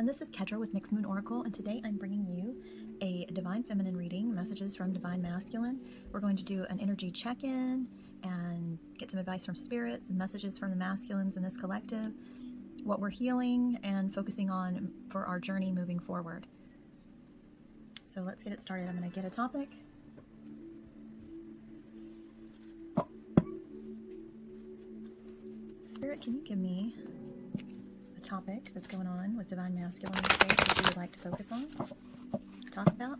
everyone, this is Kedra with NyxMoonOracle, and today I'm bringing you a Divine Feminine reading, messages from Divine Masculine. We're going to do an energy check-in and get some advice from spirits and messages from the masculines in this collective, what we're healing and focusing on for our journey moving forward. So let's get it started. I'm going to get a topic. Spirit, can you give me a topic that's going on with Divine Masculine in space that you would like to focus on, talk about?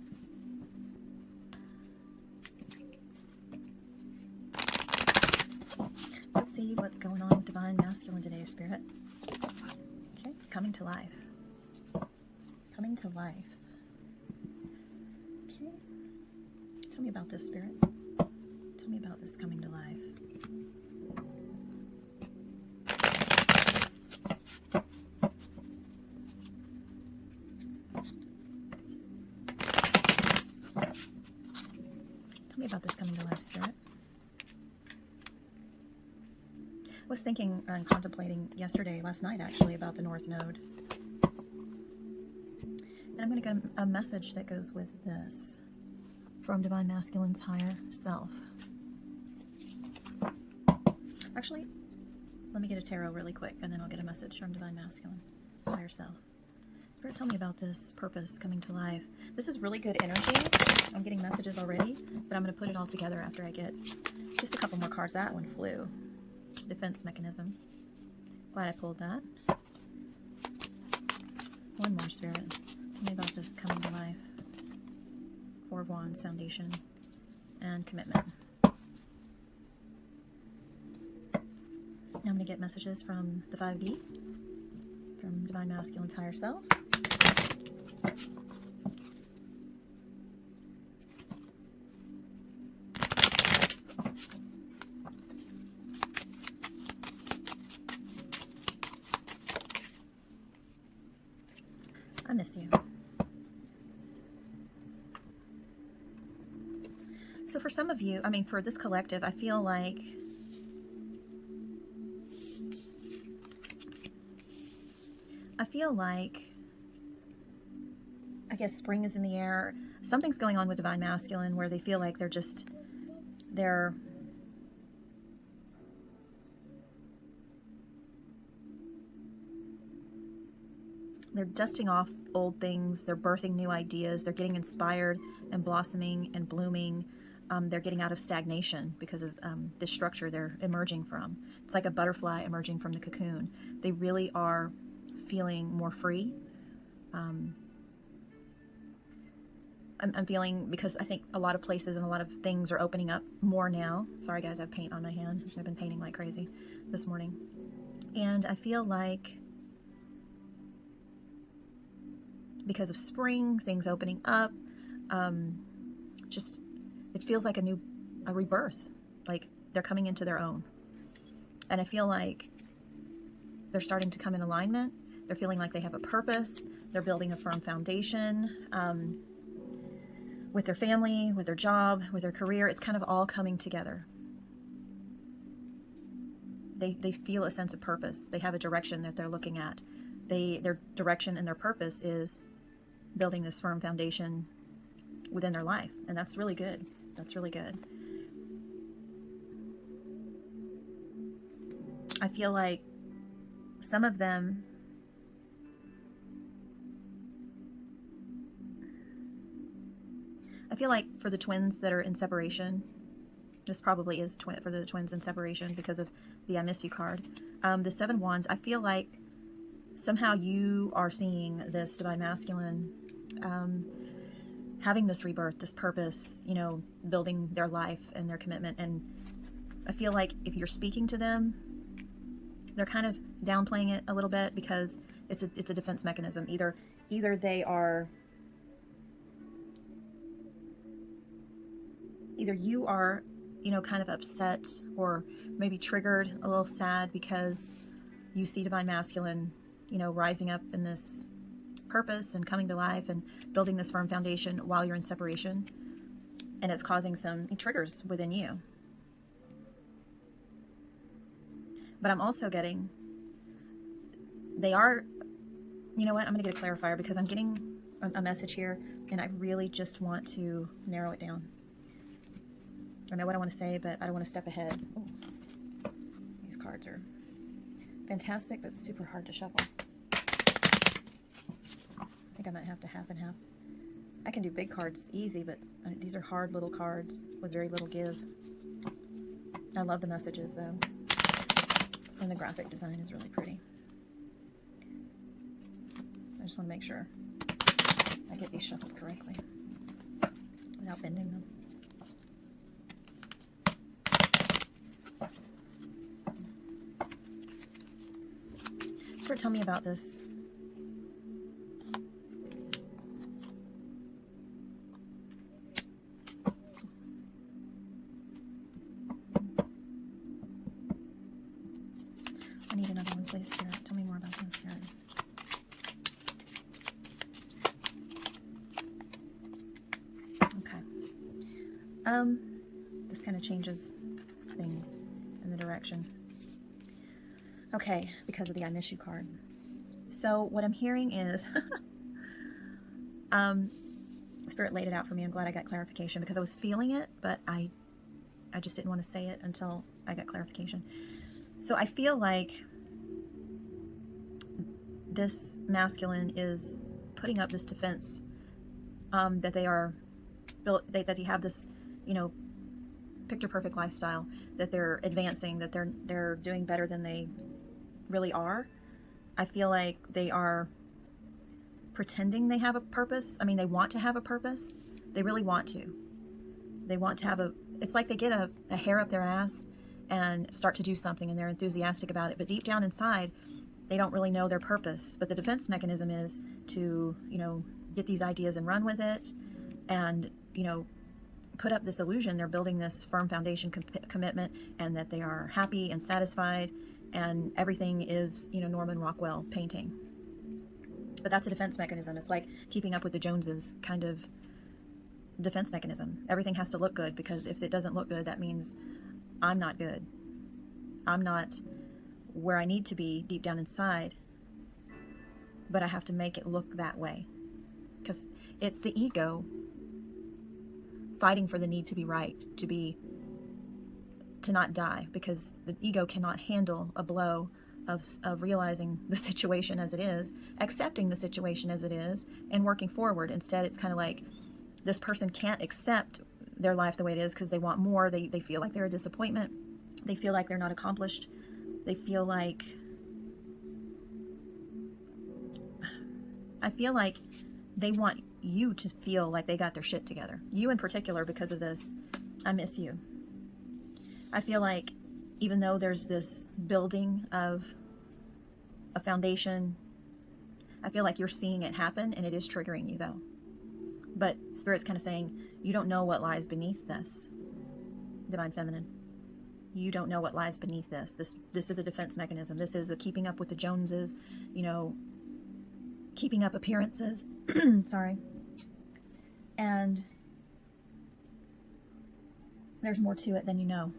Let's see what's going on with Divine Masculine today, Spirit. Okay, coming to life. Coming to life. Okay. Tell me about this, Spirit. Tell me about this coming to life. Tell me about this coming to life, Spirit. I was thinking and contemplating last night actually, about the North Node. And I'm going to get a message that goes with this from Divine Masculine's higher self. Actually, let me get a tarot really quick and then I'll get a message from Divine Masculine, higher self. Spirit, tell me about this purpose coming to life. This is really good energy. I'm getting messages already, but I'm going to put it all together after I get just a couple more cards. That one flew. Defense mechanism. Glad I pulled that. One more, Spirit. Tell me about this coming to life. Four of Wands, foundation, and commitment. Now I'm going to get messages from the 5D, from Divine Masculine's higher self. I miss you. So for some of you, for this collective, I feel like I guess spring is in the air. Something's going on with Divine Masculine where they feel like they're dusting off old things, they're birthing new ideas, they're getting inspired and blossoming and blooming. They're getting out of stagnation because of this structure they're emerging from. It's like a butterfly emerging from the cocoon. They really are feeling more free. I'm feeling, because I think a lot of places and a lot of things are opening up more now. Sorry guys, I have paint on my hand. I've been painting like crazy this morning. And I feel like because of spring, things opening up, it feels like a rebirth, like they're coming into their own. And I feel like they're starting to come in alignment. They're feeling like they have a purpose. They're building a firm foundation with their family, with their job, with their career. It's kind of all coming together. They feel a sense of purpose. They have a direction that they're looking at. Their direction and their purpose is building this firm foundation within their life. And that's really good. That's really good. I feel like some of them, for the twins that are in separation, this probably is for the twins in separation because of the I miss you card. The 7 Wands, I feel like somehow you are seeing this Divine Masculine having this rebirth, this purpose, building their life and their commitment. And I feel like if you're speaking to them, they're kind of downplaying it a little bit because it's a defense mechanism. Either you are, kind of upset or maybe triggered, a little sad because you see Divine Masculine, rising up in this purpose and coming to life and building this firm foundation while you're in separation, and it's causing some triggers within you. But I'm also getting, they are You know what? I'm going to get a clarifier because I'm getting a message here and I really just want to narrow it down. I know what I want to say, but I don't want to step ahead. Ooh. These cards are fantastic, but super hard to shuffle. I think I might have to half and half. I can do big cards easy, but these are hard little cards with very little give. I love the messages though. And the graphic design is really pretty. I just want to make sure I get these shuffled correctly without bending them. Spirit, tell me about this. I need another one, please, Spirit. Tell me more about this, Spirit. This kind of changes things in the direction. Okay, because of the I miss you card. So what I'm hearing is, Spirit laid it out for me. I'm glad I got clarification because I was feeling it, but I just didn't want to say it until I got clarification. So I feel like this masculine is putting up this defense that they are built, that they have this, you know, picture perfect lifestyle, that they're advancing, that they're doing better than they really are. I feel like they are pretending they have a purpose. I mean, they want to have a purpose. They really want to. They want to have it's like they get a hair up their ass and start to do something and they're enthusiastic about it. But deep down inside, they don't really know their purpose. But the defense mechanism is to, you know, get these ideas and run with it and, you know, put up this illusion they're building this firm foundation commitment and that they are happy and satisfied and everything is, you know, Norman Rockwell painting. But that's a defense mechanism. It's like keeping up with the Joneses kind of defense mechanism. Everything has to look good because if it doesn't look good, that means I'm not good. I'm not where I need to be deep down inside, but I have to make it look that way because it's the ego fighting for the need to be right, to not die, because the ego cannot handle a blow of realizing the situation as it is, accepting the situation as it is, and working forward. Instead, it's kind of like this person can't accept their life the way it is because they want more. They feel like they're a disappointment. They feel like they're not accomplished. They feel like, I feel like they want you to feel like they got their shit together. You in particular, because of this, I miss you. I feel like even though there's this building of a foundation, I feel like you're seeing it happen and it is triggering you though. But Spirit's kind of saying, you don't know what lies beneath this, Divine Feminine. You don't know what lies beneath this. This is a defense mechanism. This is a keeping up with the Joneses, you know, keeping up appearances. Sorry. And there's more to it than you know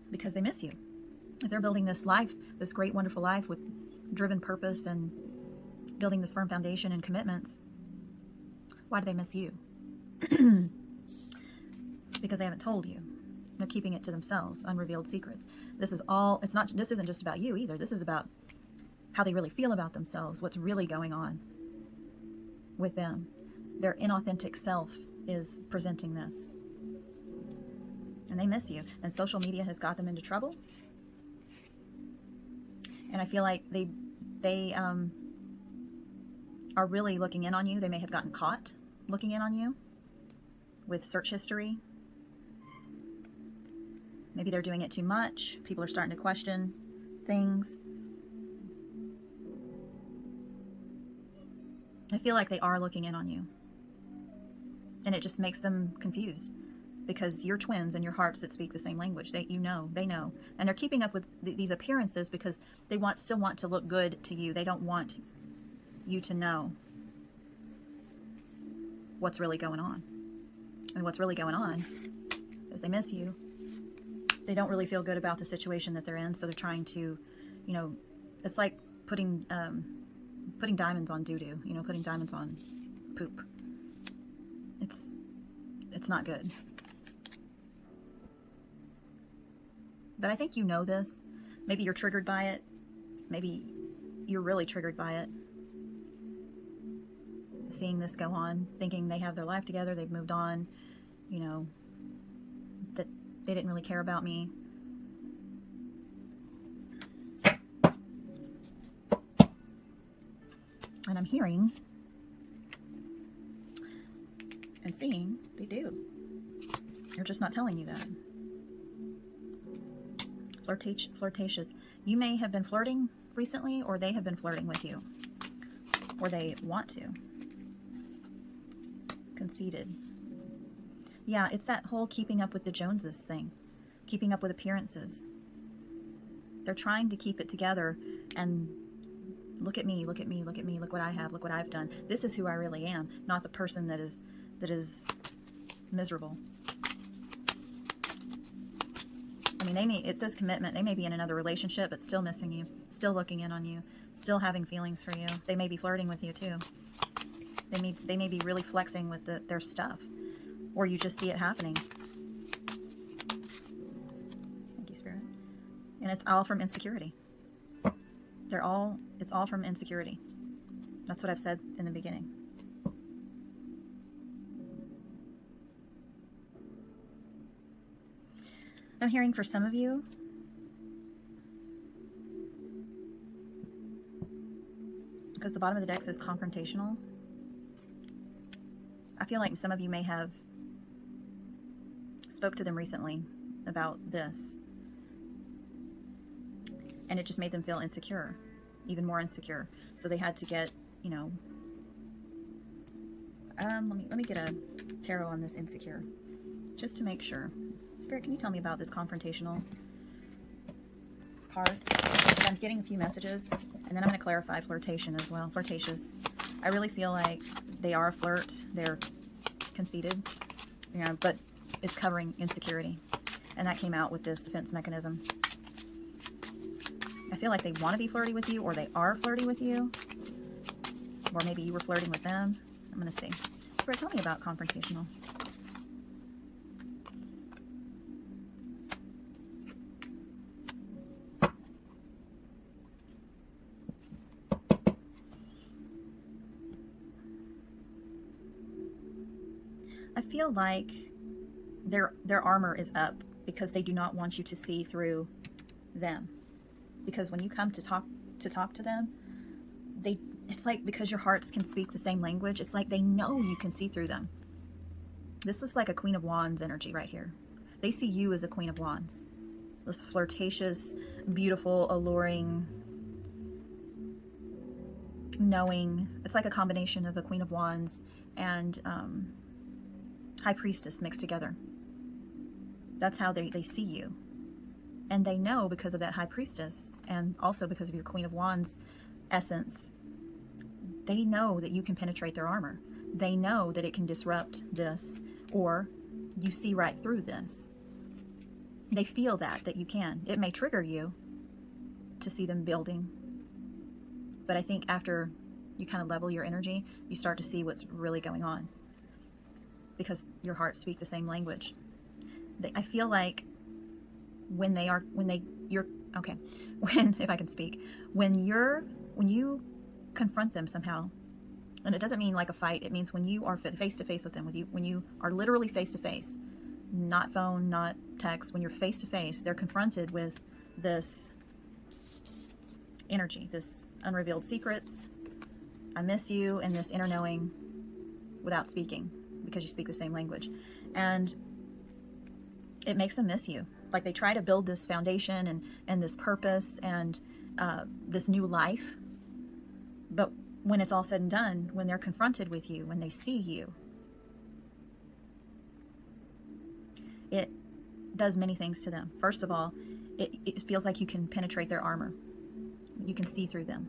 because they miss you. If they're building this life, this great, wonderful life with driven purpose and building this firm foundation and commitments, why do they miss you? Because they haven't told you. They're keeping it to themselves, unrevealed secrets. This isn't just about you either. This is about how they really feel about themselves, what's really going on with them. Their inauthentic self is presenting this. And they miss you. And social media has got them into trouble. And I feel like they are really looking in on you. They may have gotten caught looking in on you with search history. Maybe they're doing it too much. People are starting to question things. I feel like they are looking in on you. And it just makes them confused because you're twins and your hearts that speak the same language. They know. And they're keeping up with these appearances because they still want to look good to you. They don't want you to know what's really going on. And what's really going on is they miss you. They don't really feel good about the situation that they're in, so they're trying to, you know, it's like putting putting diamonds on doo-doo, you know, putting diamonds on poop. It's not good. But I think you know this. Maybe you're triggered by it. Maybe you're really triggered by it. Seeing this go on, thinking they have their life together, they've moved on, you know, that they didn't really care about me. And I'm hearing and seeing they do. They're just not telling you that. Flirtatious. You may have been flirting recently, or they have been flirting with you, or they want to. Conceited. Yeah, it's that whole keeping up with the Joneses thing. Keeping up with appearances. They're trying to keep it together and look at me, look at me, look at me, look what I have, look what I've done. This is who I really am, not the person that is miserable. I mean, it says commitment. They may be in another relationship, but still missing you, still looking in on you, still having feelings for you. They may be flirting with you too. They may be really flexing with their stuff, or you just see it happening. Thank you, Spirit. And it's all from insecurity. It's all from insecurity. That's what I've said in the beginning. I'm hearing for some of you, because the bottom of the deck says confrontational, I feel like some of you may have spoke to them recently about this, and it just made them feel insecure, even more insecure. So they had to get, you know, let me get a tarot on this insecure, just to make sure. Spirit, can you tell me about this confrontational card? I'm getting a few messages, and then I'm going to clarify flirtation as well. Flirtatious. I really feel like they are a flirt. They're conceited, you know, but it's covering insecurity, and that came out with this defense mechanism. I feel like they want to be flirty with you, or they are flirty with you, or maybe you were flirting with them. I'm going to see. Spirit, tell me about confrontational. I feel like their armor is up because they do not want you to see through them. Because when you come to talk to them, it's like, because your hearts can speak the same language, it's like they know you can see through them. This is like a Queen of Wands energy right here. They see you as a Queen of Wands. This flirtatious, beautiful, alluring, knowing. It's like a combination of a Queen of Wands and High Priestess mixed together. That's how they see you. And they know, because of that High Priestess, and also because of your Queen of Wands essence, they know that you can penetrate their armor. They know that it can disrupt this, or you see right through this. They feel that you can. It may trigger you to see them building, but I think after you kind of level your energy, you start to see what's really going on, because your hearts speak the same language. I feel like when you confront them somehow, and it doesn't mean like a fight, it means when you are face to face with them, when you are literally face to face, not phone, not text, when you're face to face, they're confronted with this energy, this unrevealed secrets, I miss you, and this inner knowing without speaking, because you speak the same language. And it makes them miss you. Like they try to build this foundation and this purpose and this new life. But when it's all said and done, when they're confronted with you, when they see you, it does many things to them. First of all, it feels like you can penetrate their armor. You can see through them.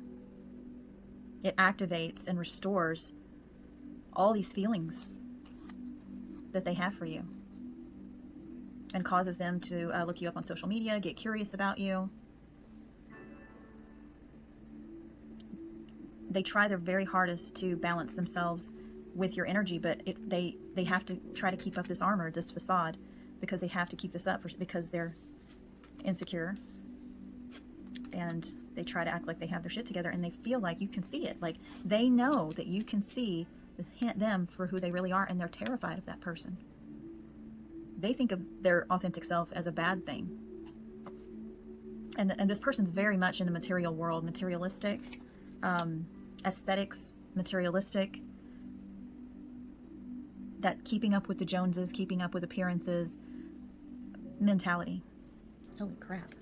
It activates and restores all these feelings that they have for you, and causes them to look you up on social media, get curious about you. they try their very hardest to balance themselves with your energy, but they have to try to keep up this armor, this facade, because they have to keep this up because they're insecure, and they try to act like they have their shit together, and they feel like you can see it. Like, they know that you can see them for who they really are, and they're terrified of that person. They think of their authentic self as a bad thing. And this person's very much in the material world, materialistic, aesthetics, materialistic, that keeping up with the Joneses, keeping up with appearances mentality. Holy crap.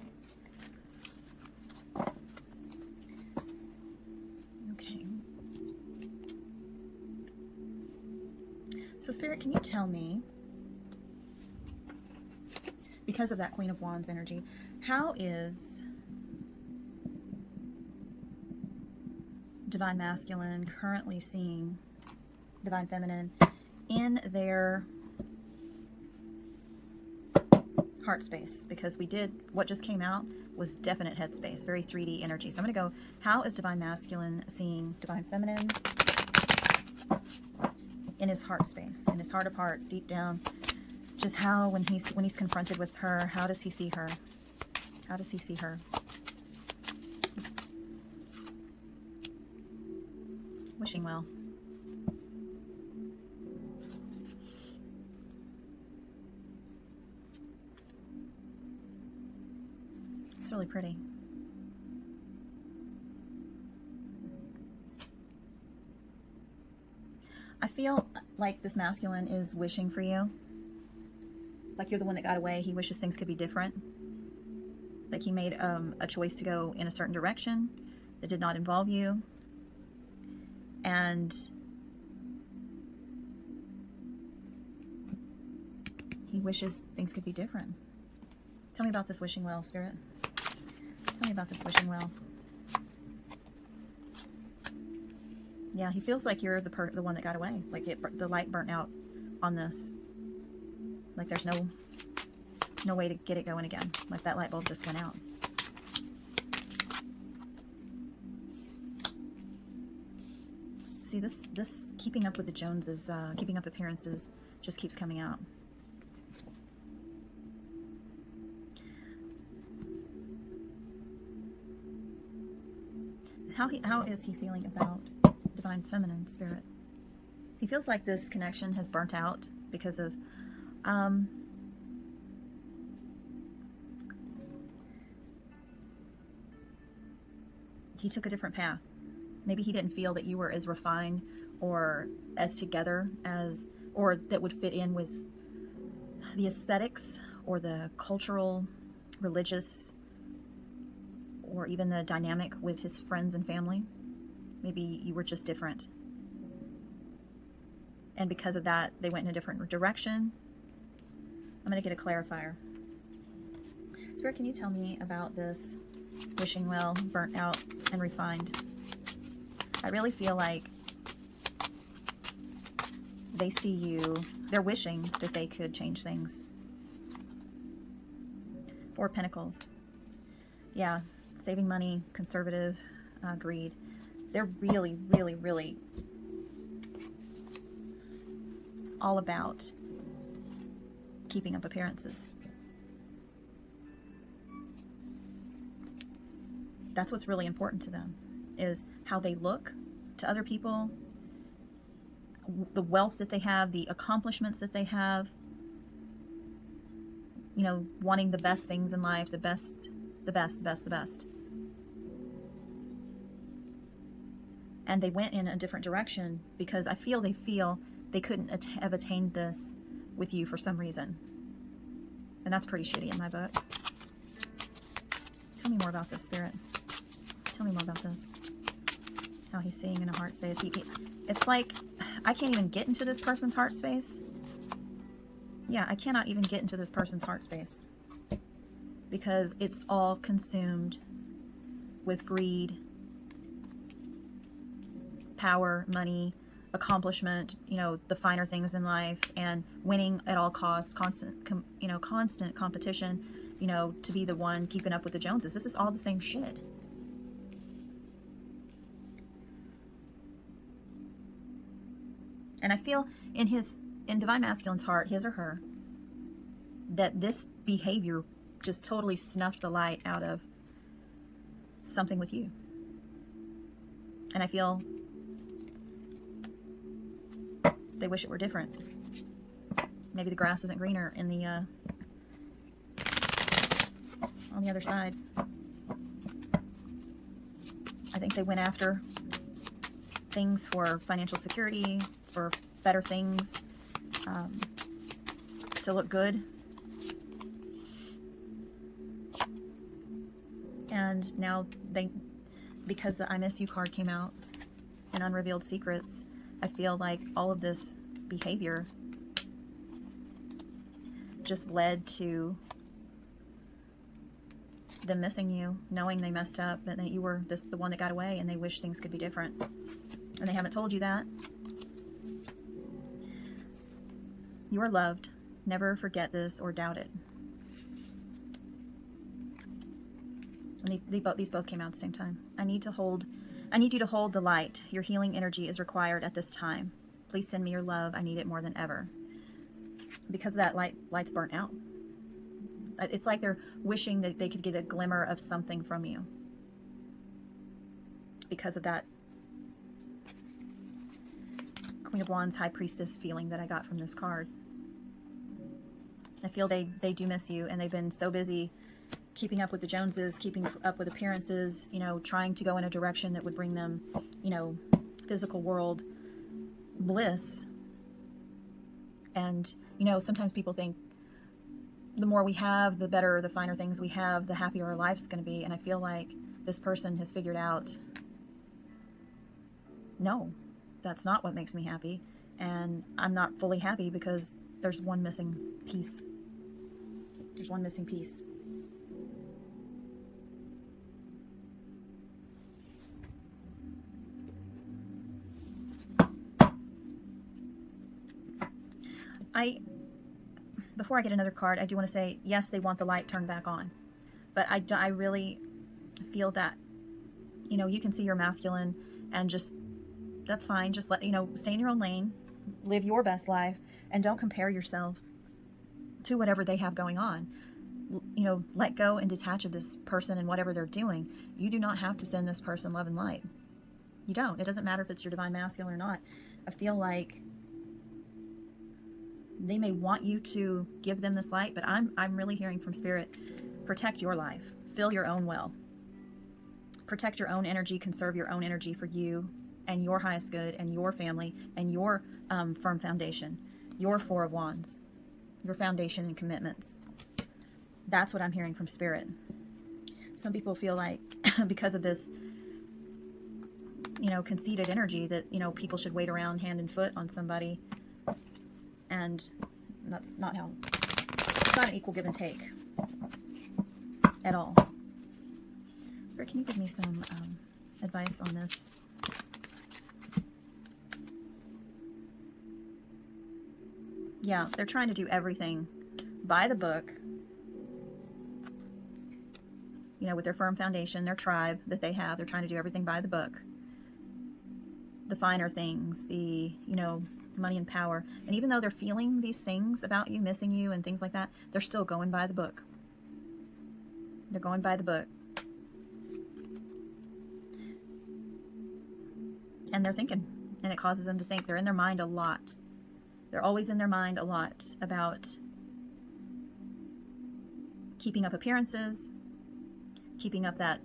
Okay. So Spirit, can you tell me, because of that Queen of Wands energy, how is Divine Masculine currently seeing Divine Feminine in their heart space? Because what just came out was definite head space, very 3D energy. So I'm going to go, how is Divine Masculine seeing Divine Feminine in his heart space, in his heart of hearts, deep down? Just how, when he's confronted with her, how does he see her? How does he see her? Wishing well. It's really pretty. I feel like this masculine is wishing for you. Like you're the one that got away. He wishes things could be different. Like he made a choice to go in a certain direction that did not involve you. And he wishes things could be different. Tell me about this wishing well, Spirit. Tell me about this wishing well. Yeah, he feels like you're the one that got away. Like the light burnt out on this. Like there's no way to get it going again. Like that light bulb just went out. See, this keeping up with the Joneses, keeping up appearances, just keeps coming out. How is he feeling about Divine Feminine, Spirit? He feels like this connection has burnt out because of he took a different path. Maybe he didn't feel that you were as refined or as together as, or that would fit in with the aesthetics or the cultural, religious, or even the dynamic with his friends and family. Maybe you were just different. And because of that, they went in a different direction. I'm going to get a clarifier. Spirit, can you tell me about this wishing well, burnt out, and refined? I really feel like they see you, they're wishing that they could change things. Four of Pentacles. Yeah, saving money, conservative, greed. They're really, really, really all about keeping up appearances. That's what's really important to them, is how they look to other people, the wealth that they have, the accomplishments that they have, you know, wanting the best things in life, the best. And they went in a different direction because I feel they couldn't have attained this with you for some reason. And that's pretty shitty in my book. Tell me more about this, Spirit. Tell me more about this. How he's seeing in a heart space. It's like, I can't even get into this person's heart space. Yeah, I cannot even get into this person's heart space. Because it's all consumed with greed, power, money, accomplishment, you know, the finer things in life, and winning at all costs, constant competition, you know, to be the one keeping up with the Joneses. This is all the same shit. And I feel in Divine Masculine's heart, his or her, that this behavior just totally snuffed the light out of something with you. And I feel they wish it were different. Maybe the grass isn't greener in the on the other side. I think they went after things for financial security, for better things, to look good. And now because the I Miss You card came out in Unrevealed Secrets, I feel like all of this behavior just led to them missing you, knowing they messed up, that you were the one that got away, and they wish things could be different. And they haven't told you that. You are loved. Never forget this or doubt it. And these both came out at the same time. I need you to hold the light. Your healing energy is required at this time. Please send me your love. I need it more than ever. Because of that, light's burnt out. It's like they're wishing that they could get a glimmer of something from you. Because of that Queen of Wands, High Priestess feeling that I got from this card. I feel they do miss you, and they've been so busy keeping up with the Joneses, keeping up with appearances, you know, trying to go in a direction that would bring them, you know, physical world bliss. And, you know, sometimes people think the more we have, the better, the finer things we have, the happier our life's going to be. And I feel like this person has figured out, no, that's not what makes me happy. And I'm not fully happy because there's one missing piece. There's one missing piece. Before I get another card, I do want to say, yes, they want the light turned back on. But I really feel that, you know, you can see your masculine and just, that's fine. Just let, you know, stay in your own lane, live your best life, and don't compare yourself to whatever they have going on. You know, let go and detach of this person and whatever they're doing. You do not have to send this person love and light. You don't. It doesn't matter if it's your divine masculine or not. I feel like they may want you to give them this light, but I'm really hearing from Spirit, protect your life. Fill your own well. Protect your own energy. Conserve your own energy for you and your highest good and your family and your firm foundation. Your Four of Wands. Your foundation and commitments. That's what I'm hearing from Spirit. Some people feel like because of this, you know, conceited energy that, you know, people should wait around hand and foot on somebody. And that's not how, it's not an equal give and take at all. Spirit, can you give me some advice on this? Yeah, they're trying to do everything by the book, you know, with their firm foundation, their tribe that they have. They're trying to do everything by the book. The finer things, the, you know, money and power. And even though they're feeling these things about you, missing you and things like that, they're still going by the book. They're going by the book. And they're thinking, and it causes them to think. They're in their mind a lot. They're always in their mind a lot about keeping up appearances, keeping up that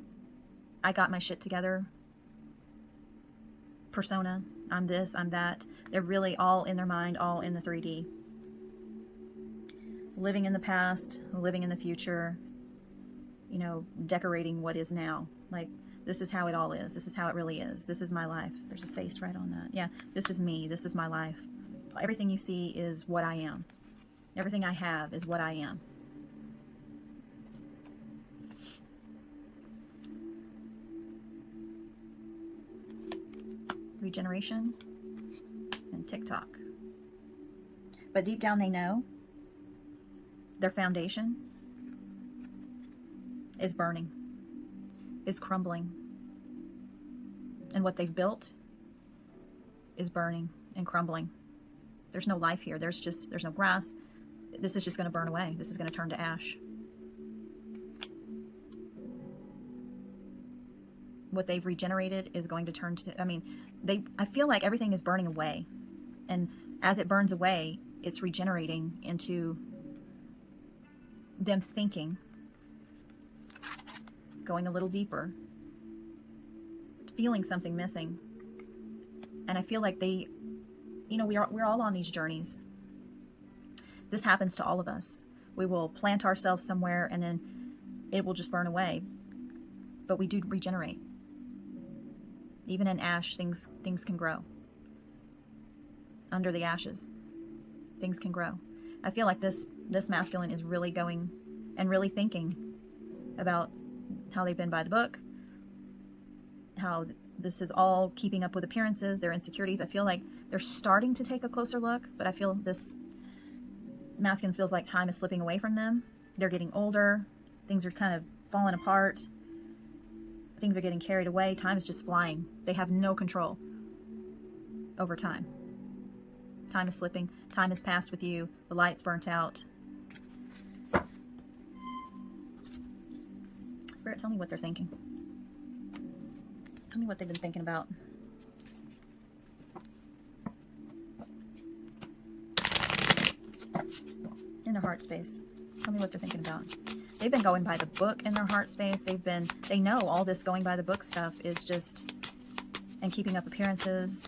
I got my shit together persona. I'm this, I'm that. They're really all in their mind, all in the 3D. Living in the past, living in the future, you know, decorating what is now. Like, this is how it all is. This is how it really is. This is my life. There's a face right on that. Yeah, this is me. This is my life. Everything you see is what I am. Everything I have is what I am. Regeneration and TikTok. But deep down they know their foundation is burning, is crumbling. And what they've built is burning and crumbling. There's no life here. There's no grass. This is just going to burn away. This is going to turn to ash. What they've regenerated is going to turn to, I feel like everything is burning away. And as it burns away, it's regenerating into them thinking, going a little deeper, feeling something missing. And I feel like they, we're all on these journeys. This happens to all of us. We will plant ourselves somewhere and then it will just burn away. But we do regenerate. Even in ash, things can grow. Under the ashes, things can grow. I feel like this masculine is really going and really thinking about how they've been by the book, how this is all keeping up with appearances, their insecurities. I feel like they're starting to take a closer look, but I feel this masculine feels like time is slipping away from them. They're getting older. Things are kind of falling apart. Things are getting carried away. Time is just flying. They have no control over time. Time is slipping. Time has passed with you. The light's burnt out. Spirit, tell me what they're thinking. Tell me what they've been thinking about. In their heart space. Tell me what they're thinking about. They've been going by the book in their heart space. They know all this going by the book stuff is just, and keeping up appearances,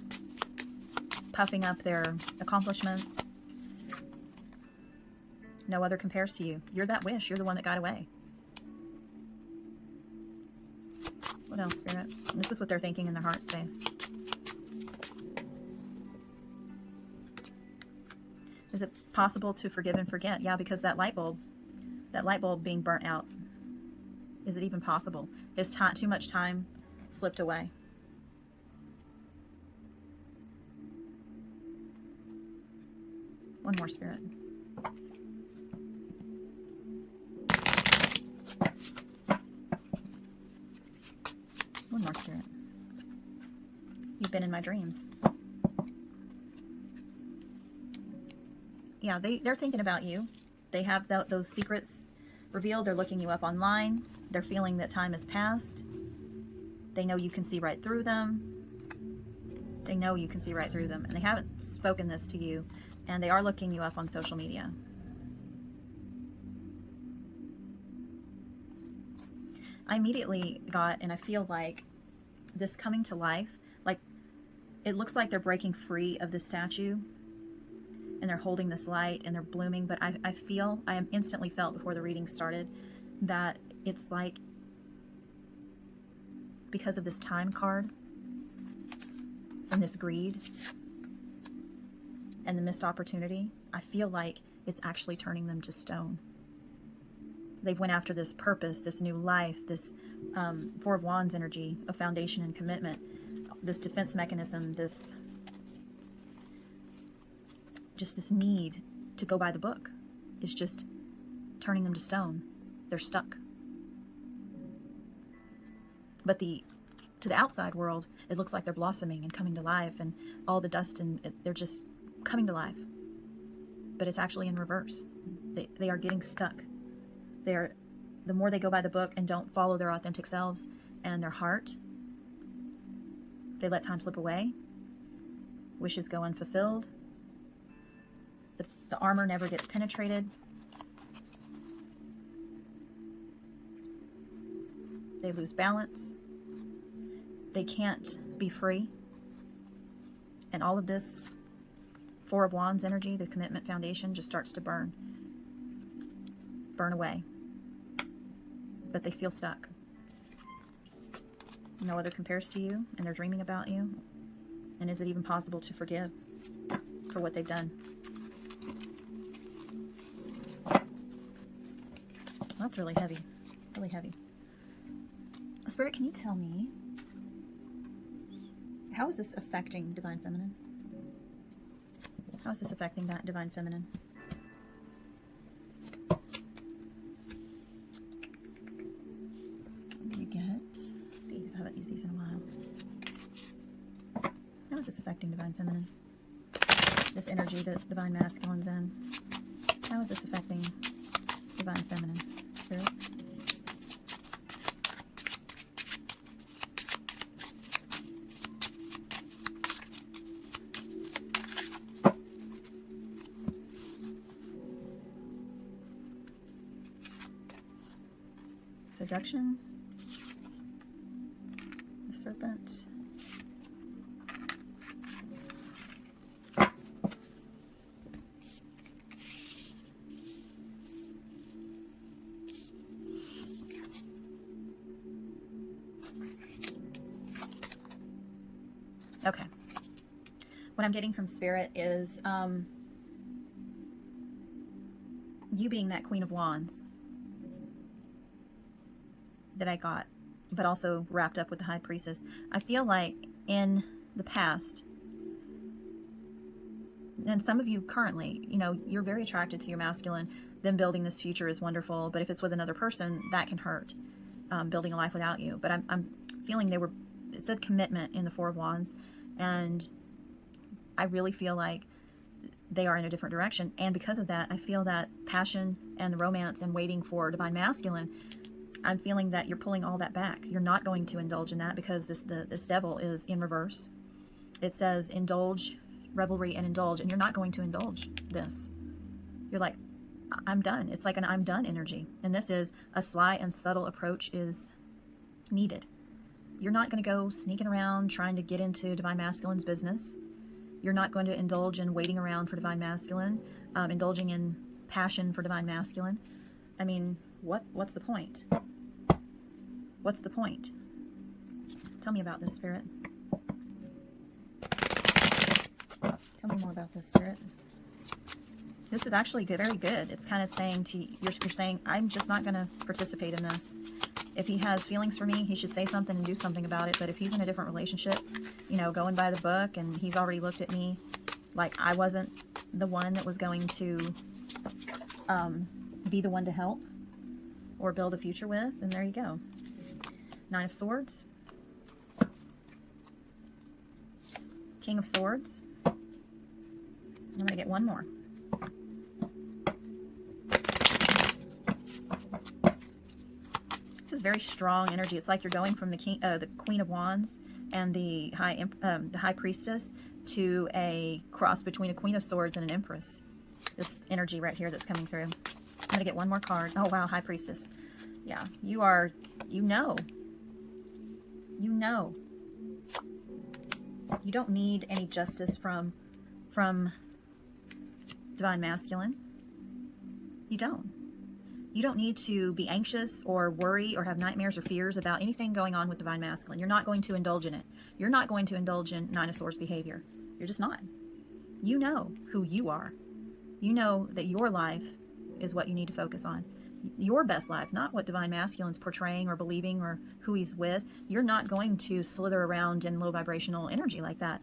puffing up their accomplishments. No other compares to you. You're that wish. You're the one that got away. What else, Spirit? And this is what they're thinking in their heart space. Is it possible to forgive and forget? Yeah, because that light bulb being burnt out. Is it even possible? Is too much time slipped away? One more, Spirit. One more, Spirit. You've been in my dreams. Yeah, they're thinking about you. They have those secrets revealed. They're looking you up online. They're feeling that time has passed. They know you can see right through them. They know you can see right through them. And they haven't spoken this to you. And they are looking you up on social media. I immediately got, and I feel like this coming to life, like it looks like they're breaking free of the statue. And they're holding this light and they're blooming, but I am instantly felt before the reading started that it's like because of this time card and this greed and the missed opportunity, I feel like it's actually turning them to stone. They've went after this purpose, this new life, this Four of Wands energy of foundation and commitment, this defense mechanism, this need to go by the book is just turning them to stone. They're stuck. But to the outside world, it looks like they're blossoming and coming to life, and all the dust and they're just coming to life. But it's actually in reverse. They are getting stuck. The more they go by the book and don't follow their authentic selves and their heart, they let time slip away. Wishes go unfulfilled. The armor never gets penetrated. They lose balance. They can't be free. And all of this Four of Wands energy, the commitment foundation, just starts to burn away. But they feel stuck. No other compares to you, and they're dreaming about you. And is it even possible to forgive for what they've done? That's really heavy. Really heavy. Spirit, can you tell me, how is this affecting Divine Feminine? How is this affecting that Divine Feminine? What do you get? These, I haven't used these in a while. How is this affecting Divine Feminine? this energy that Divine Masculine's in. How is this affecting Divine Feminine? Spirit? Seduction, the Serpent, okay. What I'm getting from Spirit is you being that Queen of Wands that I got, but also wrapped up with the High Priestess. I feel like in the past, and some of you currently, you know, you're very attracted to your masculine. Them building this future is wonderful, but if it's with another person, that can hurt. Building a life without you. But I'm feeling it said commitment in the Four of Wands, and I really feel like they are in a different direction. And because of that, I feel that passion and the romance and waiting for Divine Masculine, I'm feeling that you're pulling all that back. You're not going to indulge in that because this devil is in reverse. It says indulge, revelry, and indulge, and you're not going to indulge this. You're like, I'm done. It's like an I'm done energy. And this is a sly and subtle approach is needed. You're not going to go sneaking around trying to get into Divine Masculine's business. You're not going to indulge in waiting around for Divine Masculine, indulging in passion for Divine Masculine. I mean, what's the point? What's the point? Tell me about this, Spirit. Tell me more about this, Spirit. This is actually good, very good. It's kind of saying to you, you're saying, I'm just not going to participate in this. If he has feelings for me, he should say something and do something about it. But if he's in a different relationship, you know, going by the book, and he's already looked at me like I wasn't the one that was going to be the one to help or build a future with, and there you go. Nine of Swords. King of Swords. I'm going to get one more. This is very strong energy. It's like you're going from the Queen of Wands and the High Priestess to a cross between a Queen of Swords and an Empress. This energy right here that's coming through. I'm going to get one more card. Oh, wow, High Priestess. Yeah, you are, you know. You know. You don't need any justice from Divine Masculine. You don't. You don't need to be anxious or worry or have nightmares or fears about anything going on with Divine Masculine. You're not going to indulge in it. You're not going to indulge in Nine of Swords behavior. You're just not. You know who you are. You know that your life is what you need to focus on. Your best life, not what Divine Masculine's portraying or believing or who he's with. You're not going to slither around in low vibrational energy like that.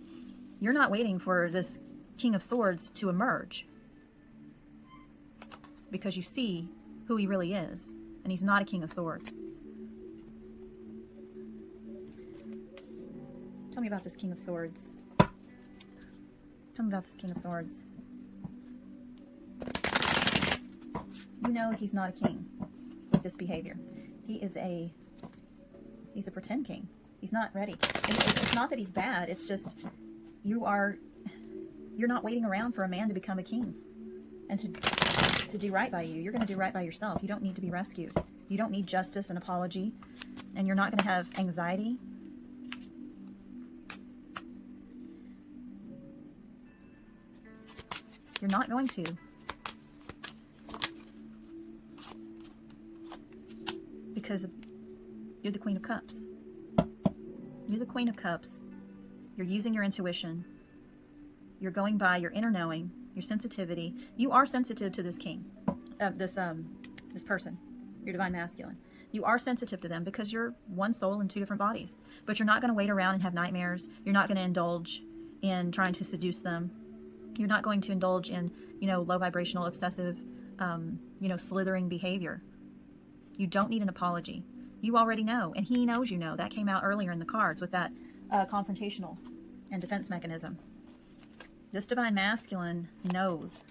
You're not waiting for this King of Swords to emerge because you see who he really is, and he's not a King of Swords. Tell me about this King of Swords. Tell me about this King of Swords. You know he's not a king with this behavior. He's a pretend king. He's not ready. It's not that he's bad. It's just you're not waiting around for a man to become a king and to do right by you. You're going to do right by yourself. You don't need to be rescued. You don't need justice and apology, and you're not going to have anxiety. You're not going to. Because you're the Queen of Cups. You're the Queen of Cups. You're using your intuition. You're going by your inner knowing, your sensitivity. You are sensitive to this king, this person, your Divine Masculine. You are sensitive to them because you're one soul in two different bodies. But you're not going to wait around and have nightmares. You're not going to indulge in trying to seduce them. You're not going to indulge in, low vibrational, obsessive, slithering behavior. You don't need an apology. You already know, and he knows you know. That came out earlier in the cards with that confrontational and defense mechanism. This divine masculine knows.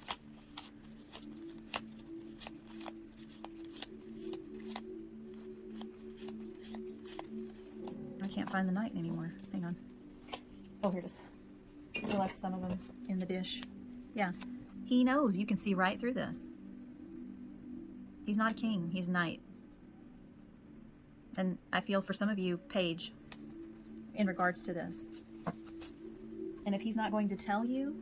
I can't find the knight anymore. Hang on. Oh, here it is. I left some of them in the dish. Yeah. He knows you can see right through this. He's not a king. He's a knight. And I feel for some of you, Page, in regards to this. And if he's not going to tell you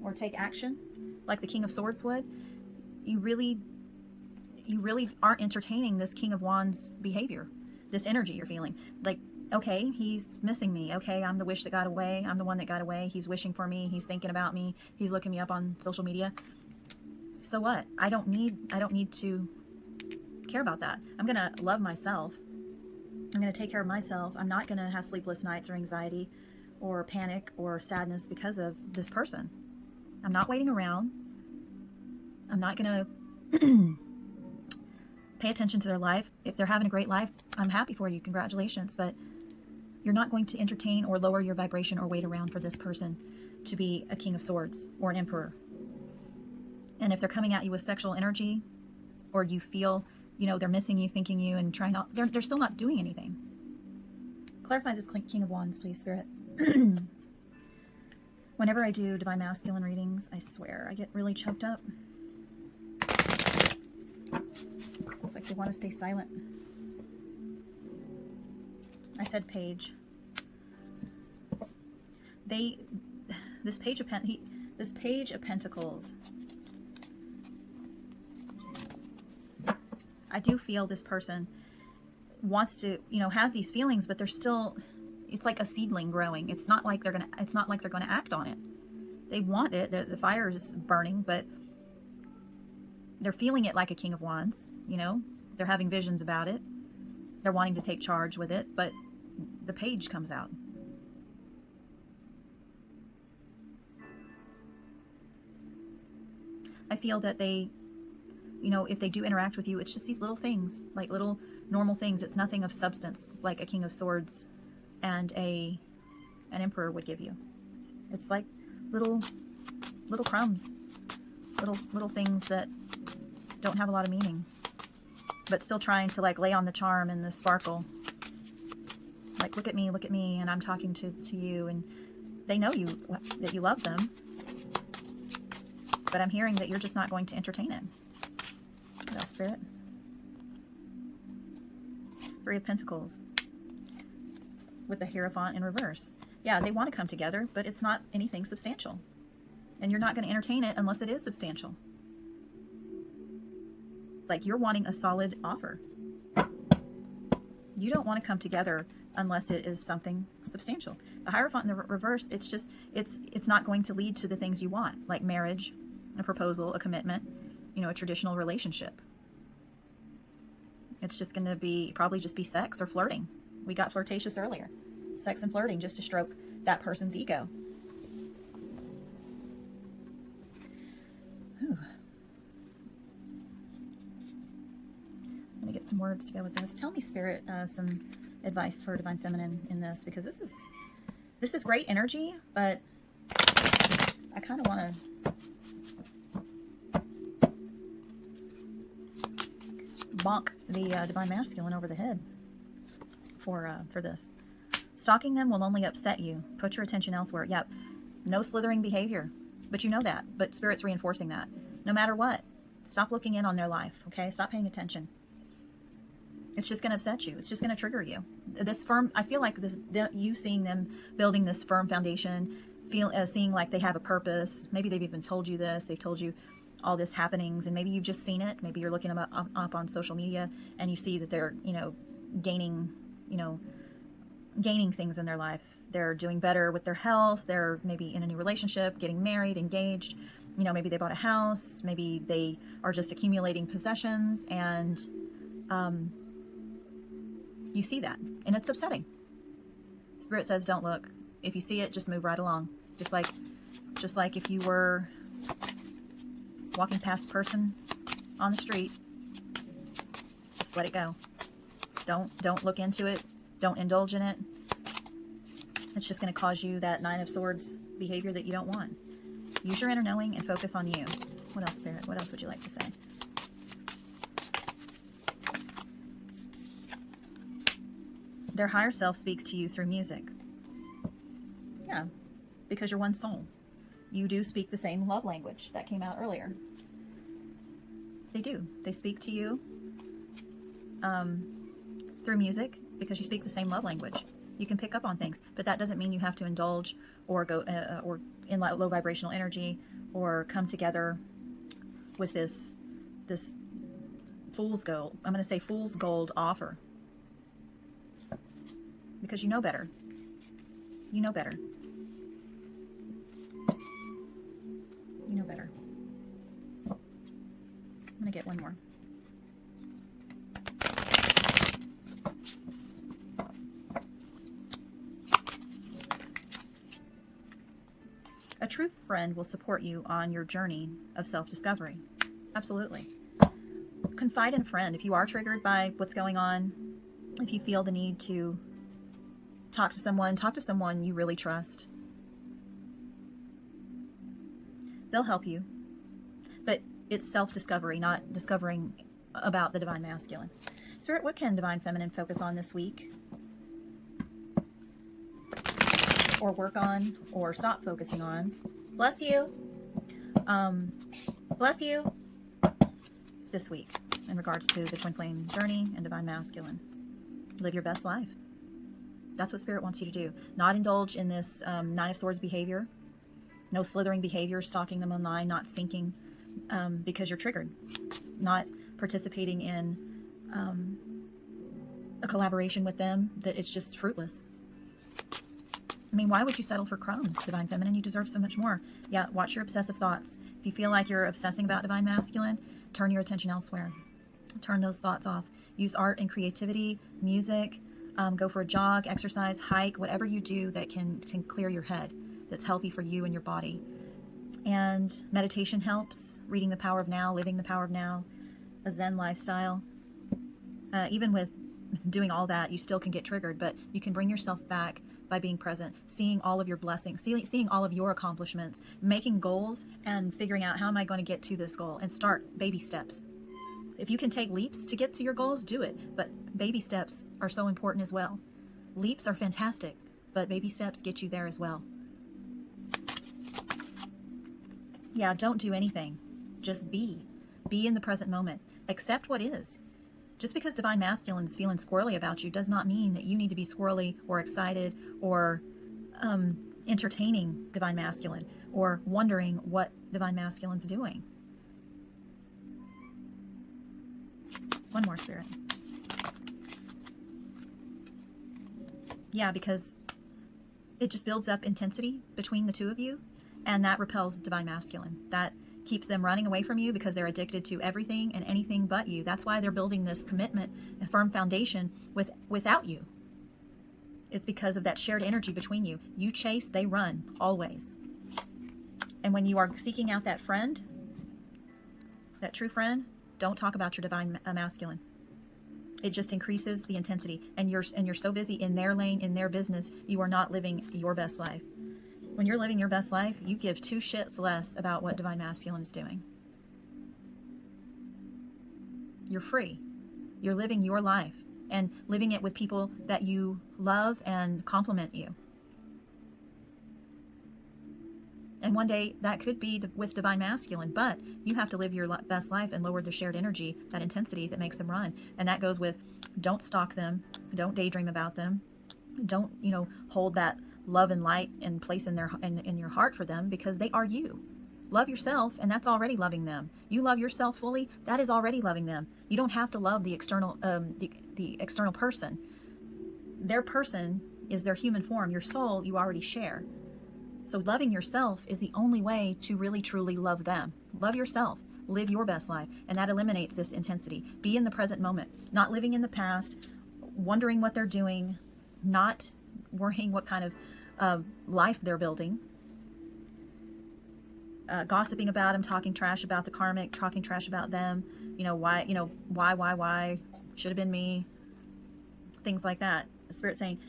or take action, like the King of Swords would, you really aren't entertaining this King of Wands behavior, this energy you're feeling. Like, okay, he's missing me. Okay, I'm the wish that got away. I'm the one that got away. He's wishing for me. He's thinking about me. He's looking me up on social media. So what? I don't need to care about that. I'm going to love myself. I'm going to take care of myself. I'm not going to have sleepless nights or anxiety or panic or sadness because of this person. I'm not waiting around. I'm not going to pay attention to their life. If they're having a great life, I'm happy for you. Congratulations. But you're not going to entertain or lower your vibration or wait around for this person to be a King of Swords or an Emperor. And if they're coming at you with sexual energy, or you feel, you know, they're missing you, thinking you, and trying not, they're still not doing anything. Clarify this King of Wands, please, Spirit. Whenever I do Divine Masculine readings, I swear, I get really choked up. It's like they want to stay silent. I said Page. This Page of Pentacles, I do feel this person wants to, you know, has these feelings, but they're still, it's like a seedling growing. It's not like they're gonna act on it. They want it. The fire is burning, but they're feeling it like a King of Wands. You know, they're having visions about it. They're wanting to take charge with it, but the Page comes out. I feel that they, you know, if they do interact with you, it's just these little things, like little normal things. It's nothing of substance like a King of Swords and an Emperor would give you. It's like little crumbs, little things that don't have a lot of meaning, but still trying to like lay on the charm and the sparkle. Like, look at me, and I'm talking to you, and they know that you love them, but I'm hearing that you're just not going to entertain it. What else, Spirit? Three of Pentacles with the Hierophant in reverse. Yeah, they want to come together, but it's not anything substantial. And you're not going to entertain it unless it is substantial. Like, you're wanting a solid offer. You don't want to come together unless it is something substantial. The Hierophant in the reverse, it's just, it's not going to lead to the things you want, like marriage, a proposal, a commitment, you know, a traditional relationship. It's just going to probably just be sex or flirting. We got flirtatious earlier. Sex and flirting just to stroke that person's ego. Whew. I'm going to get some words to go with this. Tell me, Spirit, some advice for Divine Feminine in this, because this is great energy, but I kind of want to bonk the Divine Masculine over the head for this. Stalking them will only upset you. Put your attention elsewhere. Yep, no slithering behavior, but you know that. But Spirit's reinforcing that. No matter what, stop looking in on their life, okay? Stop paying attention. It's just going to upset you. It's just going to trigger you. This firm, I feel like you seeing them building this firm foundation, seeing like they have a purpose. Maybe they've even told you this. They've told you all this happenings, and maybe you've just seen it. Maybe you're looking them up on social media, and you see that they're, you know, gaining things in their life. They're doing better with their health. They're maybe in a new relationship, getting married, engaged. You know, maybe they bought a house. Maybe they are just accumulating possessions, and you see that, and it's upsetting. Spirit says, don't look. If you see it, just move right along. Just like if you were walking past a person on the street, just let it go. Don't look into it. Don't indulge in it. It's just going to cause you that Nine of Swords behavior that you don't want. Use your inner knowing and focus on you. What else, Spirit? What else would you like to say? Their higher self speaks to you through music. Yeah, because you're one soul. You do speak the same love language that came out earlier. They do. They speak to you through music because you speak the same love language. You can pick up on things, but that doesn't mean you have to indulge or go or in low vibrational energy or come together with this fool's gold. I'm going to say fool's gold offer because you know better. You know better. You know better. I'm going to get one more. A true friend will support you on your journey of self-discovery. Absolutely. Confide in a friend. If you are triggered by what's going on, if you feel the need to talk to someone you really trust. They'll help you. But it's self-discovery, not discovering about the Divine Masculine. Spirit, what can Divine Feminine focus on this week? Or work on, or stop focusing on? Bless you. Bless you. This week, in regards to the Twinkling Journey and Divine Masculine. Live your best life. That's what Spirit wants you to do. Not indulge in this Nine of Swords behavior. No slithering behavior, stalking them online, not syncing because you're triggered. Not participating in a collaboration with them that it's just fruitless. I mean, why would you settle for crumbs, Divine Feminine? You deserve so much more. Yeah, watch your obsessive thoughts. If you feel like you're obsessing about Divine Masculine, turn your attention elsewhere. Turn those thoughts off. Use art and creativity, music, go for a jog, exercise, hike, whatever you do that can clear your head, that's healthy for you and your body. And meditation helps, reading the power of now, living the power of now, a Zen lifestyle. Even with doing all that, you still can get triggered, but you can bring yourself back by being present, seeing all of your blessings, seeing all of your accomplishments, making goals and figuring out how am I going to get to this goal, and start baby steps. If you can take leaps to get to your goals, do it. But baby steps are so important as well. Leaps are fantastic, but baby steps get you there as well. Yeah, don't do anything. Just be. Be in the present moment. Accept what is. Just because Divine Masculine's feeling squirrely about you does not mean that you need to be squirrely or excited or entertaining Divine Masculine or wondering what Divine Masculine's doing. One more, Spirit. Yeah, because it just builds up intensity between the two of you, and that repels Divine Masculine. That keeps them running away from you because they're addicted to everything and anything but you. That's why they're building this commitment, a firm foundation without you. It's because of that shared energy between you. You chase, they run, always. And when you are seeking out that friend, that true friend, don't talk about your Divine Masculine. It just increases the intensity, and you're so busy in their lane, in their business, you are not living your best life. When you're living your best life, you give two shits less about what Divine Masculine is doing. You're free. You're living your life and living it with people that you love and compliment you. And one day that could be with Divine Masculine, but you have to live your best life and lower the shared energy, that intensity that makes them run. And that goes with, don't stalk them, don't daydream about them, don't, hold that love and light and place in your heart for them, because they are you. Love yourself, and that's already loving them. You love yourself fully, that is already loving them. You don't have to love the external the external person. Their person is their human form. Your soul you already share. So loving yourself is the only way to really truly love them. Love yourself. Live your best life, and that eliminates this intensity. Be in the present moment, not living in the past, wondering what they're doing, not worrying what kind of life they're building, gossiping about them, talking trash about the karmic, talking trash about them, why, should have been me, things like that. The Spirit saying,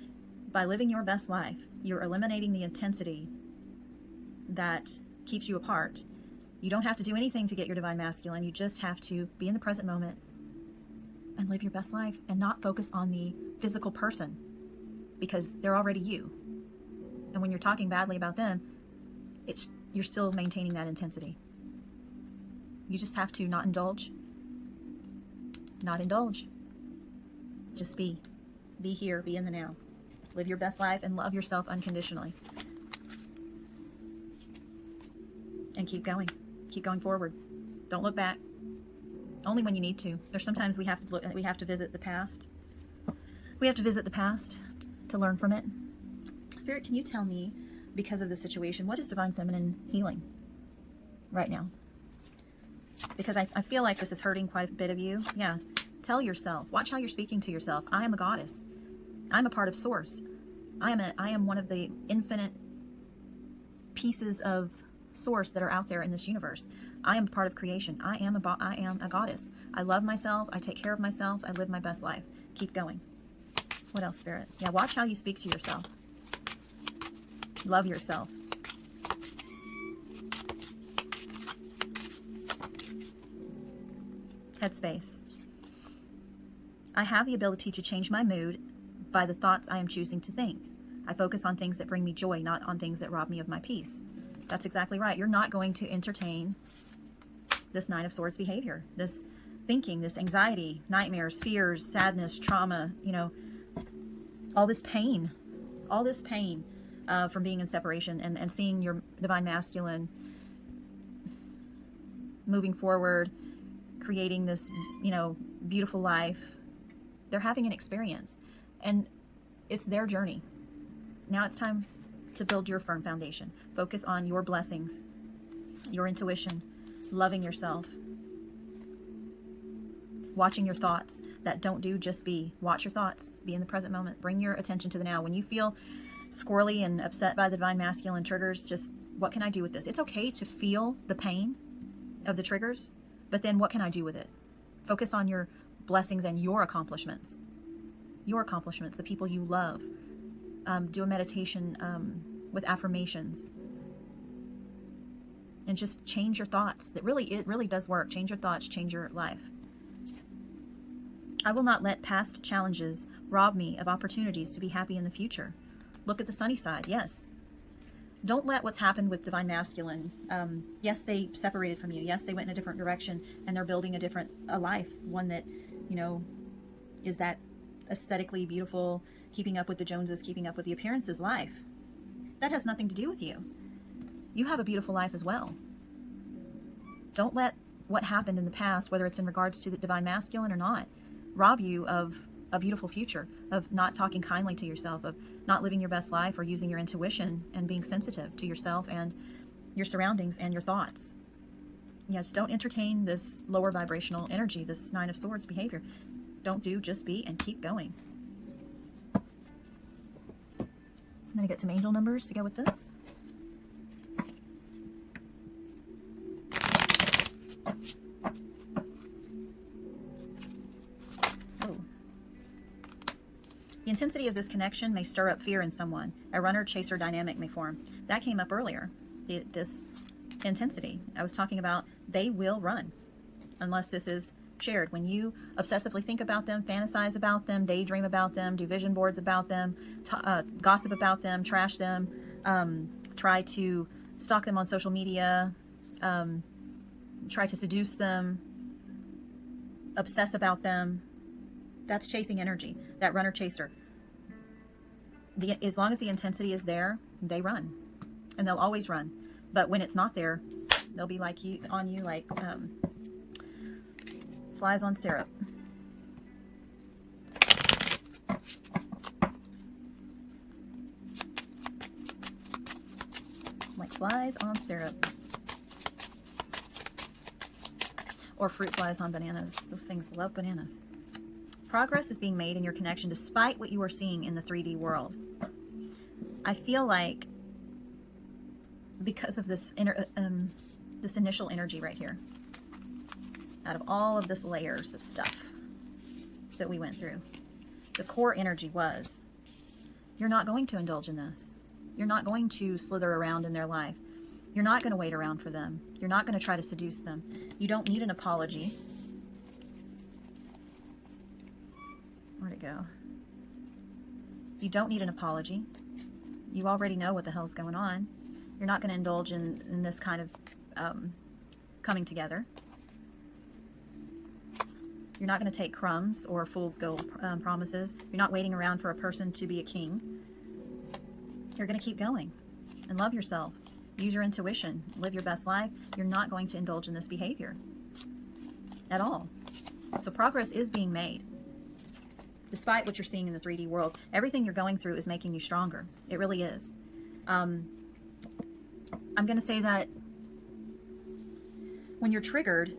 by living your best life, you're eliminating the intensity that keeps you apart. You don't have to do anything to get your divine masculine. You just have to be in the present moment and live your best life and not focus on the physical person, because they're already you. And when you're talking badly about them, you're still maintaining that intensity. You just have to not indulge. Not indulge. Just be. Be here. Be in the now. Live your best life and love yourself unconditionally. And keep going. Keep going forward. Don't look back. Only when you need to. There's sometimes we have to visit the past. We have to visit the past to learn from it. Spirit, can you tell me, because of the situation, what is divine feminine healing right now? Because I feel like this is hurting quite a bit of you. Yeah. Tell yourself. Watch how you're speaking to yourself. I am a goddess. I'm a part of Source. I am one of the infinite pieces of Source that are out there in this universe. I am part of creation. I am a goddess. I love myself. I take care of myself. I live my best life. Keep going. What else, Spirit? Yeah, watch how you speak to yourself. Love yourself. Headspace. I have the ability to change my mood by the thoughts I am choosing to think. I focus on things that bring me joy, not on things that rob me of my peace. That's exactly right. You're not going to entertain this Nine of Swords behavior, this thinking, this anxiety, nightmares, fears, sadness, trauma, all this pain from being in separation and seeing your divine masculine moving forward, creating this, beautiful life. They're having an experience, and it's their journey. Now it's time to build your firm foundation. Focus on your blessings, your intuition, loving yourself, watching your thoughts. That don't do, just be. Watch your thoughts. Be in the present moment. Bring your attention to the now. When you feel squirrely and upset by the divine masculine triggers, just, what can I do with this? It's okay to feel the pain of the triggers, but then what can I do with it? Focus on your blessings and your accomplishments. Your accomplishments, the people you love. Do a meditation with affirmations. And just change your thoughts. It really does work. Change your thoughts, change your life. I will not let past challenges rob me of opportunities to be happy in the future. Look at the sunny side. Yes. Don't let what's happened with divine masculine, yes, they separated from you. Yes, they went in a different direction, and they're building a life, one that, is that aesthetically beautiful, keeping up with the Joneses, keeping up with the appearances life. That has nothing to do with you. You have a beautiful life as well. Don't let what happened in the past, whether it's in regards to the divine masculine or not, rob you of a beautiful future, of not talking kindly to yourself, of not living your best life or using your intuition and being sensitive to yourself and your surroundings and your thoughts. Yes, don't entertain this lower vibrational energy, this Nine of Swords behavior. Don't do, just be, and keep going. I'm going to get some angel numbers to go with this. The intensity of this connection may stir up fear in someone. A runner-chaser dynamic may form. That came up earlier, this intensity. I was talking about they will run unless this is shared. When you obsessively think about them, fantasize about them, daydream about them, do vision boards about them, gossip about them, trash them, try to stalk them on social media, try to seduce them, obsess about them, that's chasing energy, that runner-chaser. As long as the intensity is there, they run. And they'll always run. But when it's not there, they'll be like on you like flies on syrup. Like flies on syrup. Or fruit flies on bananas. Those things love bananas. Progress is being made in your connection despite what you are seeing in the 3D world. I feel like because of this this initial energy right here, out of all of this layers of stuff that we went through, the core energy was, you're not going to indulge in this. You're not going to slither around in their life. You're not going to wait around for them. You're not going to try to seduce them. You don't need an apology. Where'd it go? You don't need an apology. You already know what the hell's going on. You're not going to indulge in this kind of coming together. You're not going to take crumbs or fool's gold promises. You're not waiting around for a person to be a king. You're going to keep going and love yourself. Use your intuition. Live your best life. You're not going to indulge in this behavior at all. So progress is being made. Despite what you're seeing in the 3D world, everything you're going through is making you stronger. It really is. I'm going to say that when you're triggered,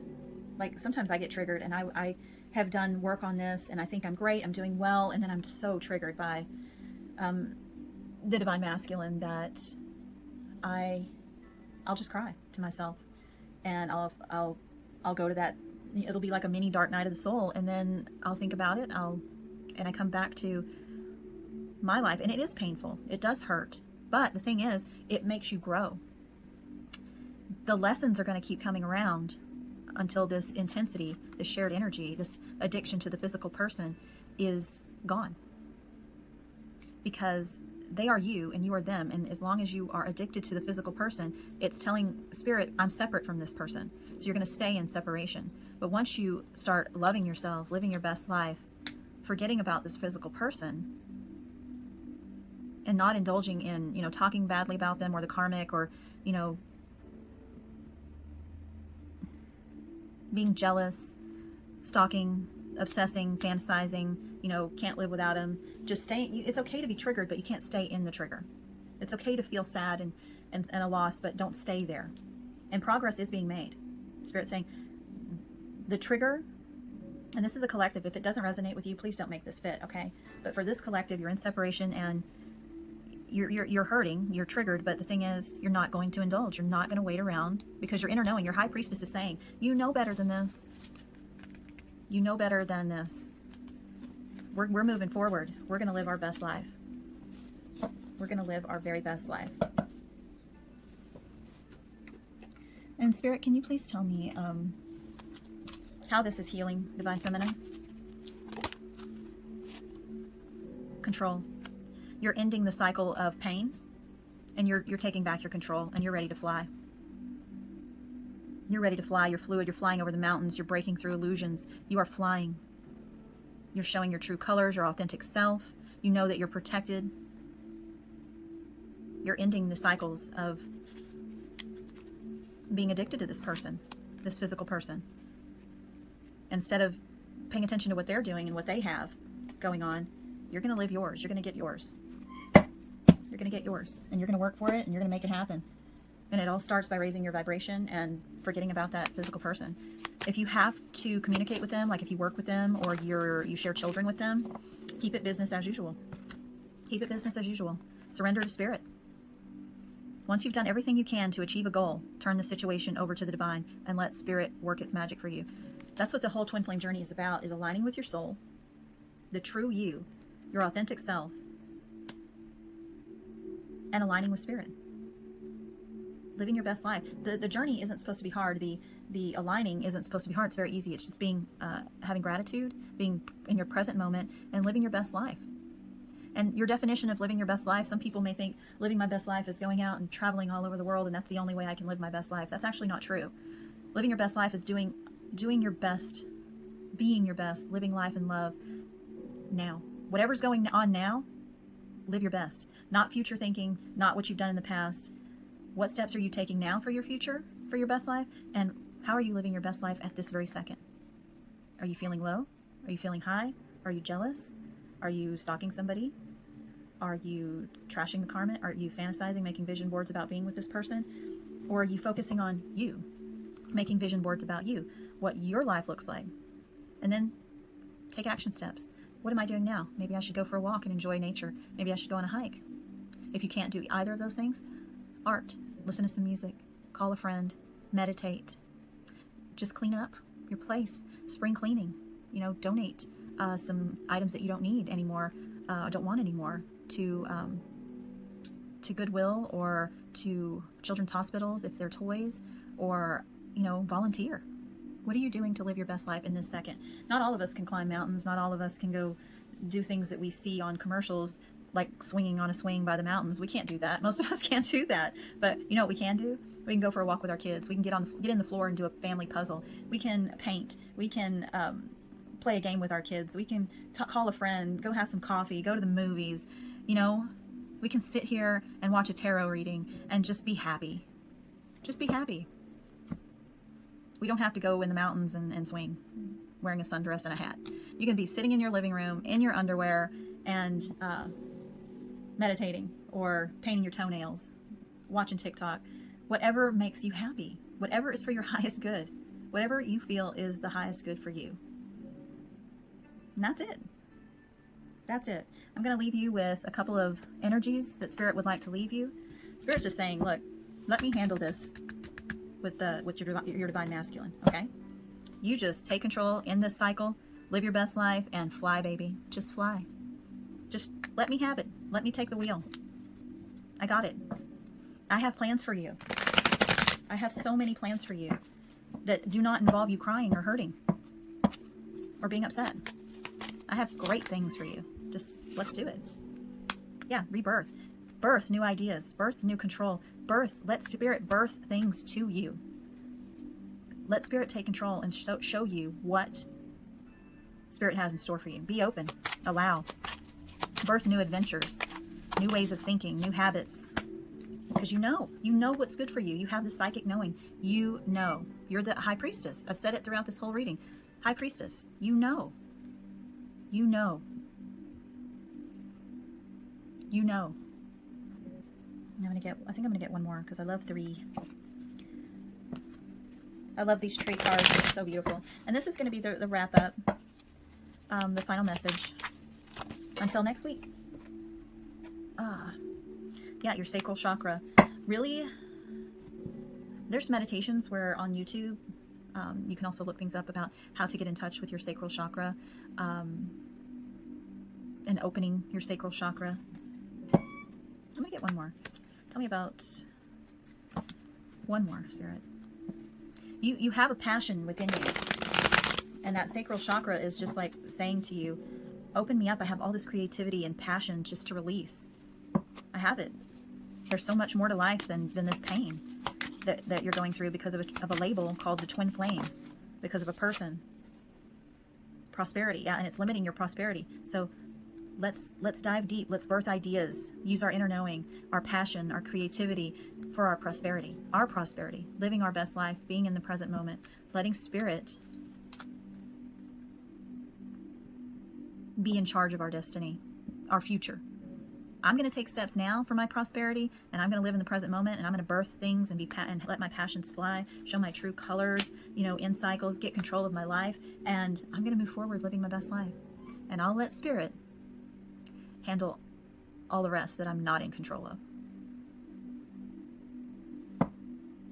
like sometimes I get triggered, and I have done work on this and I think I'm great, I'm doing well, and then I'm so triggered by the divine masculine that I'll just cry to myself, and I'll go to that. It'll be like a mini dark night of the soul, and then I'll think about it. And I come back to my life, and it is painful. It does hurt, but the thing is, it makes you grow. The lessons are going to keep coming around until this intensity, this shared energy, this addiction to the physical person is gone, because they are you and you are them. And as long as you are addicted to the physical person, it's telling spirit, I'm separate from this person. So you're going to stay in separation. But once you start loving yourself, living your best life, forgetting about this physical person, and not indulging in, talking badly about them or the karmic, or, being jealous, stalking, obsessing, fantasizing, can't live without him. Just stay. It's okay to be triggered, but you can't stay in the trigger. It's okay to feel sad and a loss, but don't stay there. And progress is being made. Spirit's saying the trigger, and this is a collective. If it doesn't resonate with you, please don't make this fit, okay? But for this collective, you're in separation and you're hurting, you're triggered, but the thing is, you're not going to indulge. You're not going to wait around, because your inner knowing, your high priestess is saying, you know better than this. You know better than this. We're moving forward. We're going to live our best life. We're going to live our very best life. And Spirit, can you please tell me how this is healing Divine Feminine? Control. You're ending the cycle of pain, and you're taking back your control, and you're ready to fly. You're ready to fly. You're fluid. You're flying over the mountains. You're breaking through illusions. You are flying. You're showing your true colors, your authentic self. You know that you're protected. You're ending the cycles of being addicted to this person, this physical person. Instead of paying attention to what they're doing and what they have going on, you're going to live yours. You're going to get yours. You're going to get yours, and you're going to work for it, and you're going to make it happen. And it all starts by raising your vibration and forgetting about that physical person. If you have to communicate with them, like if you work with them or you share children with them, keep it business as usual. Keep it business as usual. Surrender to spirit. Once you've done everything you can to achieve a goal, turn the situation over to the divine and let spirit work its magic for you. That's what the whole twin flame journey is about, is aligning with your soul, the true you, your authentic self, and aligning with spirit. Living your best life. The journey isn't supposed to be hard. The aligning isn't supposed to be hard. It's very easy. It's just being, having gratitude, being in your present moment, and living your best life. And your definition of living your best life, some people may think living my best life is going out and traveling all over the world, and that's the only way I can live my best life. That's actually not true. Living your best life is doing your best, being your best, living life in love now. Whatever's going on now, live your best. Not future thinking, not what you've done in the past. What steps are you taking now for your future, for your best life? And how are you living your best life at this very second? Are you feeling low? Are you feeling high? Are you jealous? Are you stalking somebody? Are you trashing the karma? Are you fantasizing, making vision boards about being with this person? Or are you focusing on you, making vision boards about you, what your life looks like? And then take action steps. What am I doing now? Maybe I should go for a walk and enjoy nature. Maybe I should go on a hike. If you can't do either of those things, art, listen to some music, call a friend, meditate. Just clean up your place. Spring cleaning. Donate some items that you don't need anymore, don't want anymore, to to Goodwill or to children's hospitals if they're toys, or, you know, volunteer. What are you doing to live your best life in this second? Not all of us can climb mountains. Not all of us can go do things that we see on commercials, like swinging on a swing by the mountains. We can't do that. Most of us can't do that. But you know what we can do? We can go for a walk with our kids. We can get in the floor and do a family puzzle. We can paint. We can play a game with our kids. We can call a friend, go have some coffee, go to the movies. You know, we can sit here and watch a tarot reading and just be happy. Just be happy. We don't have to go in the mountains and swing wearing a sundress and a hat. You can be sitting in your living room in your underwear and meditating or painting your toenails, watching TikTok. Whatever makes you happy, whatever is for your highest good, whatever you feel is the highest good for you. And that's it. That's it. I'm going to leave you with a couple of energies that Spirit would like to leave you. Spirit's just saying, look, let me handle this with your divine masculine, okay? You just take control in this cycle, live your best life, and fly, baby. Just fly. Just let me have it. Let me take the wheel. I got it. I have plans for you. I have so many plans for you that do not involve you crying or hurting or being upset. I have great things for you. Just let's do it. Yeah, rebirth. Birth new ideas. Birth new control. Let Spirit birth things to you. Let Spirit take control and show you what Spirit has in store for you. Be open. Allow. Birth new adventures, new ways of thinking, new habits. Because you know what's good for you. You have the psychic knowing. You know. You're the high priestess. I've said it throughout this whole reading. High priestess. You know. You know. You know. I think I'm gonna get one more because I love 3. I love these tree cards. They're so beautiful. And this is going to be the wrap up, the final message. Until next week. Yeah, your sacral chakra. Really, there's meditations where on YouTube, you can also look things up about how to get in touch with your sacral chakra and opening your sacral chakra. I'm going to get one more. Tell me about one more, Spirit. You have a passion within you. And that sacral chakra is just like saying to you, open me up. I have all this creativity and passion just to release. I have it. There's so much more to life than this pain that you're going through because of a label called the twin flame, because of a person. Prosperity, yeah, and it's limiting your prosperity. So let's dive deep. Let's birth ideas. Use our inner knowing, our passion, our creativity for our prosperity. Our prosperity. Living our best life, being in the present moment, letting Spirit be in charge of our destiny, our future. I'm going to take steps now for my prosperity, and I'm going to live in the present moment, and I'm going to birth things and and let my passions fly, show my true colors, in cycles, get control of my life, and I'm going to move forward living my best life. And I'll let Spirit handle all the rest that I'm not in control of.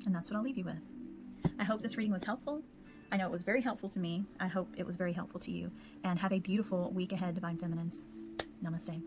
And that's what I'll leave you with. I hope this reading was helpful. I know it was very helpful to me. I hope it was very helpful to you. And have a beautiful week ahead, Divine Feminines. Namaste.